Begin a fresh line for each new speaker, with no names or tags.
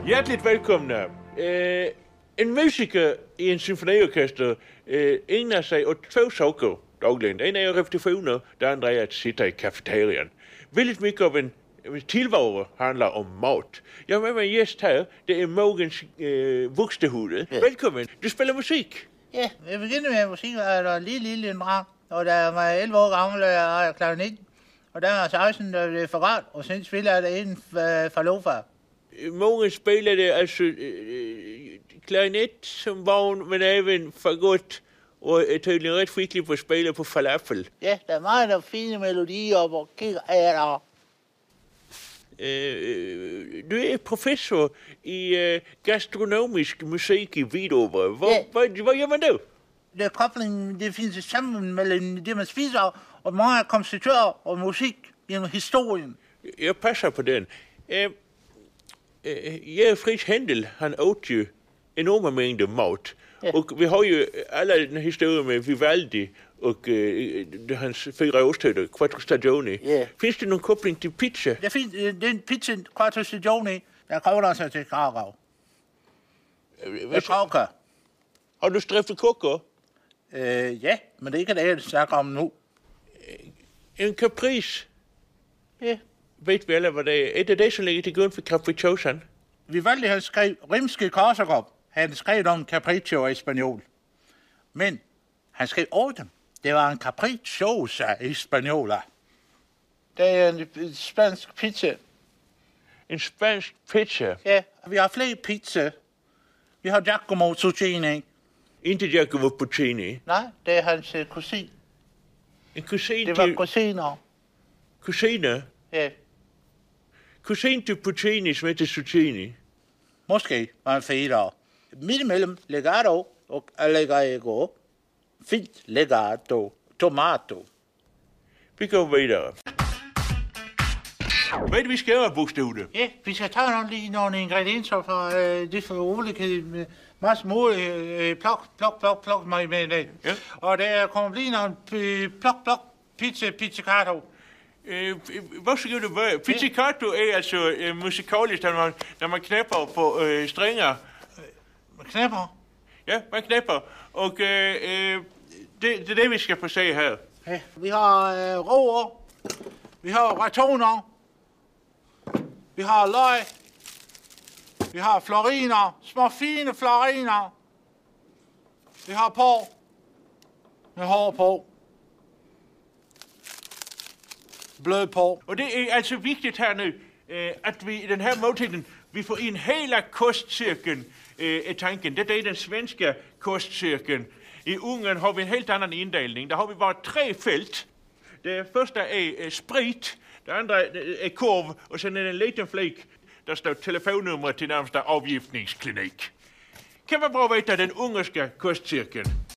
Hjerteligt velkomne. En musiker i en symfoniorkester ägnar sig åt två saker dagligen. En är repetitioner, det andra är att sitta i kafeterian. Väldigt mycket av en tillvaro handlar om mat. Jag har med mig en gäst här. Det är Mogens Vuxtehude. Ja. Välkommen. Du spelar musik.
Ja, jeg begyndte med musik, da jeg var lille dreng, og da jeg var 11 år gammel, og jeg havde klarinet. Og da jeg var 16, der blev det for godt, og så spillede jeg det inden for Lofa.
Mogens spelade alltså klarinet som barn, men även fagott och är tydligen rätt skicklig på att spela på falafel.
Ja, der er meget fine melodier, og kigger af der.
Du är professor i gastronomisk musik i Hvidovre. Vad gör man då?
Det er koblingen, det findes sammen mellem det, man spiser, og mange kompositører og musik gennem historien.
Jag passar på den. Fritz Händel, han åt ju enorma mängder mat. Ja. Och vi har ju alla den här historien med Vivaldi och hans 4 årstider, Quattro Stagioni. Ja. Finns det någon koppling till pizza?
Det finns den pizza, Quattro Stagioni, der kobler sig til Krakow. Krakow.
Har du stræftet kokker?
Ja, men det er ikke det, jeg snakker om nu.
En caprice?
Ja.
Ved vi alle, hvad det er? Er det som ligger til grund for capricciosan?
Vivaldi han skrev Rimsky-Korsakov. Han skrev om capriccio i spanjol. Men han skrev over dem. Det var en capricciosa i spaniola. Det er en spansk pizza.
En spansk pizza?
Ja, vi har flere pizza. Vi har Giacomo Zucchini.
Inte Giacomo Puccini?
Nej, det er hans kusin.
En kusin
det var kusiner.
Kusiner?
Ja.
Kusin til Puccini, som heter Zucchini?
Måske var han federe. Midt imellem legato og allegretto. Fint legato. Tomato.
Vi går videre. Hvad er det, vi skal gøre, Vuxtehude?
Ja, vi skal tage nogle ingredienser fra det for olike masse mulige plok med det. Ja. Og der kommer blive nogle plok pizzicato.
Hvad skal du være? Pizzicato er altså musikalisk, når man knæpper på strenger.
Man knæpper?
Ja, man knæpper. Og det er det, vi skal få se her.
Ja, vi har råer. Vi har ratoner. Vi har løg. Vi har floriner. Små fine floriner. Vi har porr. Med hår på. Blød på.
Og det er altså vigtigt her nu, at vi i den her måltiden, vi får ind hela kostcirkeln i tanken. Det er den svenska kostcirkeln. I Ungern har vi en helt annan indelning. Der har vi bare 3 fält. Det første er sprit, det andre er korv, og så er en liten flik, der står telefonnummer til nærmeste afgiftningsklinik. Kan man bare vite den ungerske kostcirkeln?